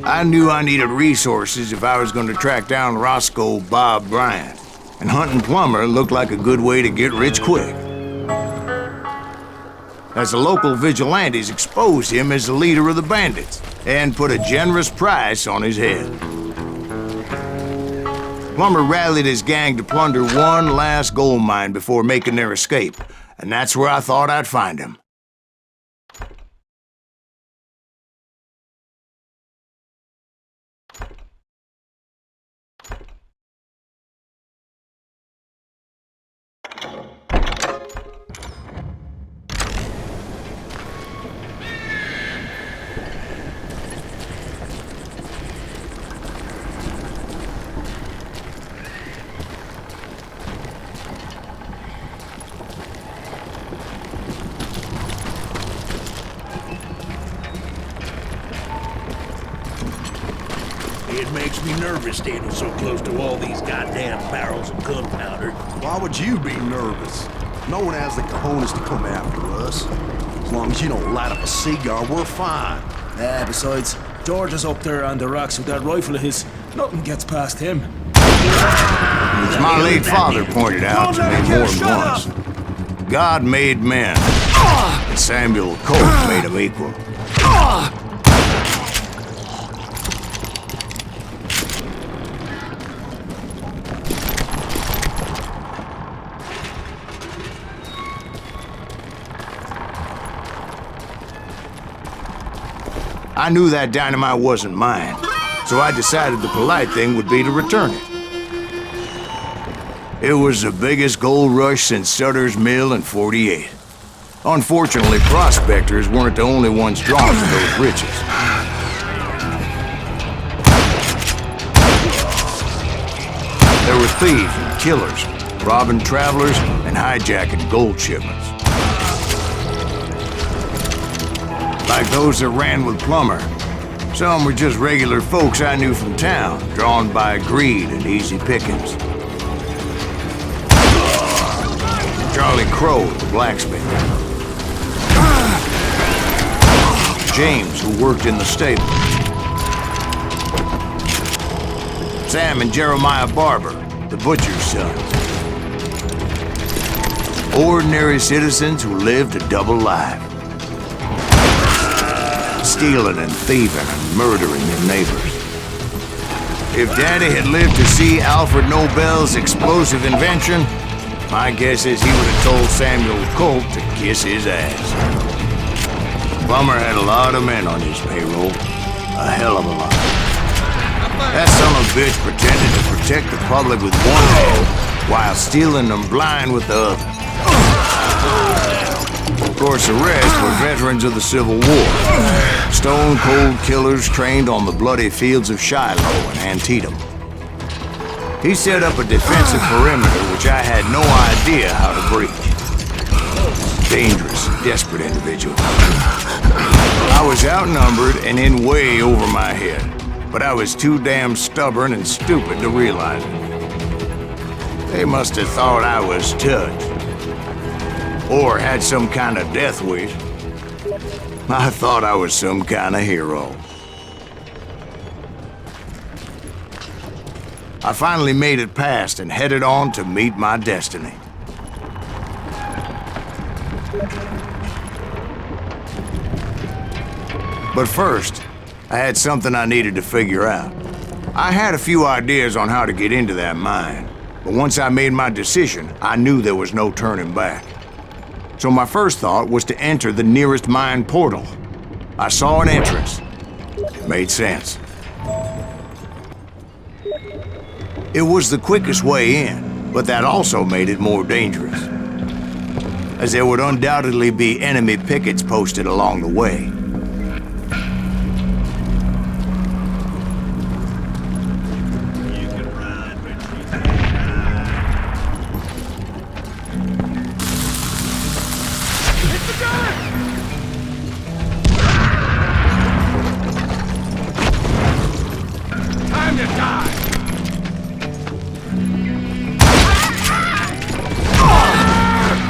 I knew I needed resources if I was going to track down Roscoe Bob Bryant, and hunting Plummer looked like a good way to get rich quick. As the local vigilantes exposed him as the leader of the bandits, and put a generous price on his head. Plummer rallied his gang to plunder one last gold mine before making their escape, and that's where I thought I'd find him. It makes me nervous standing so close to all these goddamn barrels of gunpowder. Why would you be nervous? No one has the cojones to come after us. As long as you don't light up a cigar, we're fine. Besides, George is up there on the rocks with that rifle of his. Nothing gets past him. As my late father pointed out to me more than once, God made men, and Samuel Colt made them equal. I knew that dynamite wasn't mine, so I decided the polite thing would be to return it. It was the biggest gold rush since Sutter's Mill in '48. Unfortunately, prospectors weren't the only ones drawn to those riches. There were thieves and killers, robbing travelers and hijacking gold shipments. Like those that ran with Plummer. Some were just regular folks I knew from town, drawn by greed and easy pickings. Charlie Crow, the blacksmith. James, who worked in the stable. Sam and Jeremiah Barber, the butcher's sons. Ordinary citizens who lived a double life. Stealing and thieving and murdering their neighbors. If Daddy had lived to see Alfred Nobel's explosive invention, my guess is he would have told Samuel Colt to kiss his ass. Plummer had a lot of men on his payroll. A hell of a lot. That son of a bitch pretended to protect the public with one hand while stealing them blind with the other. Of course, the rest were veterans of the Civil War. Stone-cold killers trained on the bloody fields of Shiloh and Antietam. He set up a defensive perimeter which I had no idea how to breach. Dangerous, desperate individual. I was outnumbered and in way over my head, but I was too damn stubborn and stupid to realize it. They must have thought I was touched. Or had some kind of death wish. I thought I was some kind of hero. I finally made it past and headed on to meet my destiny. But first, I had something I needed to figure out. I had a few ideas on how to get into that mine, but once I made my decision, I knew there was no turning back. So my first thought was to enter the nearest mine portal. I saw an entrance. It made sense. It was the quickest way in, but that also made it more dangerous, as there would undoubtedly be enemy pickets posted along the way.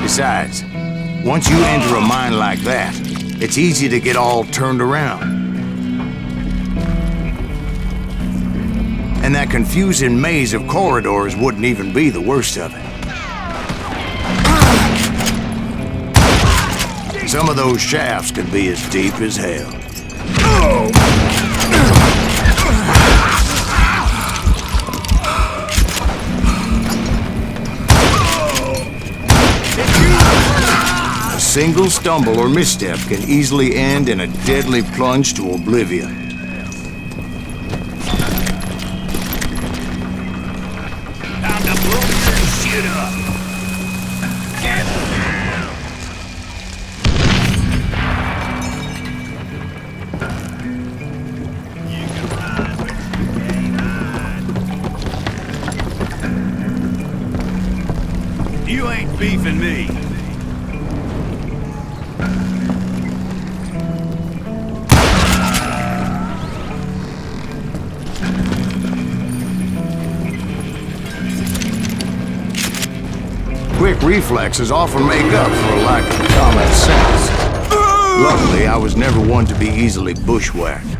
Besides, once you enter a mine like that, it's easy to get all turned around. And that confusing maze of corridors wouldn't even be the worst of it. Some of those shafts could be as deep as hell. A single stumble or misstep can easily end in a deadly plunge to oblivion. Time to blow this shit up. Get down. You can ride, but you can't hide. You ain't beefing me. Quick reflexes often make up for a lack of common sense. Luckily, I was never one to be easily bushwhacked.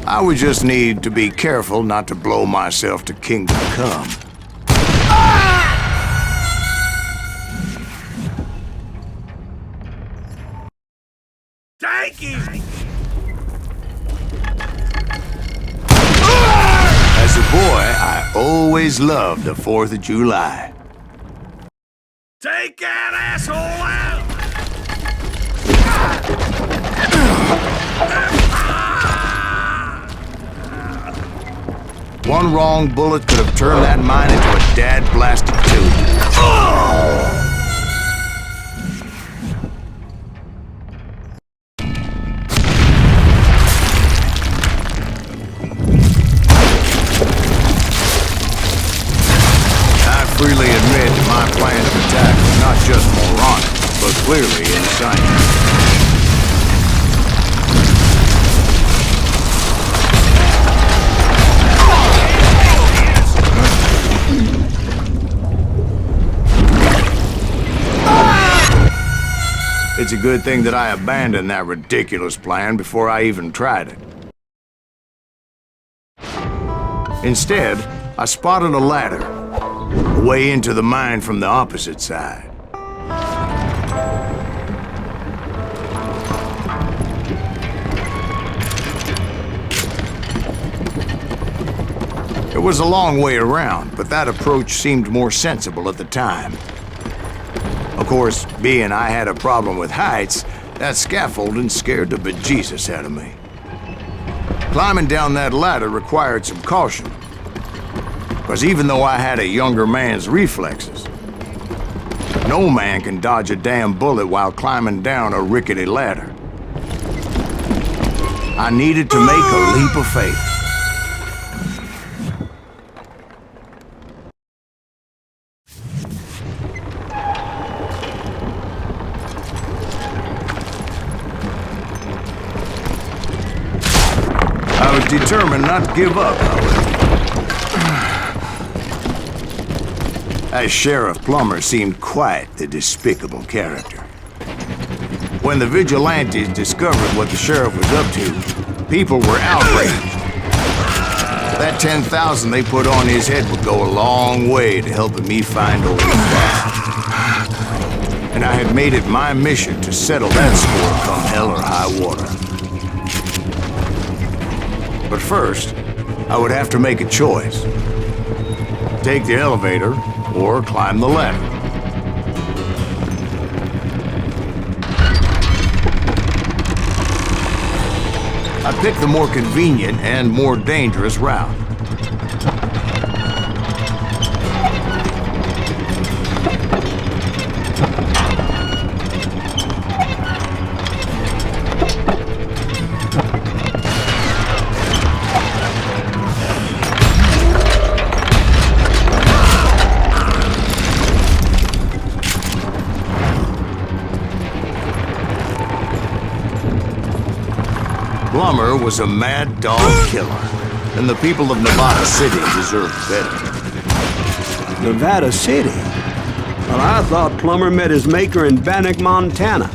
I would just need to be careful not to blow myself to kingdom come. Take him! As a boy, I always loved the 4th of July. Take that asshole out! One wrong bullet could have turned that mine into a dad-blasted tube. Freely admit my plan of attack was not just moronic, but clearly insane. It's a good thing that I abandoned that ridiculous plan before I even tried it. Instead, I spotted a ladder, a way into the mine from the opposite side. It was a long way around, but that approach seemed more sensible at the time. Of course, being I had a problem with heights, that scaffolding scared the bejesus out of me. Climbing down that ladder required some caution, because even though I had a younger man's reflexes, no man can dodge a damn bullet while climbing down a rickety ladder. I needed to make a leap of faith. I was determined not to give up, however. As Sheriff Plummer seemed quite the despicable character. When the vigilantes discovered what the sheriff was up to, people were outraged. That 10,000 they put on his head would go a long way to helping me find old Bob. And I had made it my mission to settle that score come hell or high water. But first, I would have to make a choice. Take the elevator or climb the ladder. I picked the more convenient and more dangerous route. Plummer was a mad dog killer, and the people of Nevada City deserved better. Nevada City? Well, I thought Plummer met his maker in Bannock, Montana.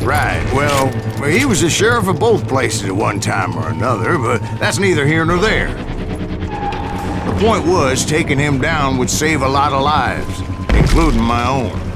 Right, well, he was the sheriff of both places at one time or another, but that's neither here nor there. The point was, taking him down would save a lot of lives, including my own.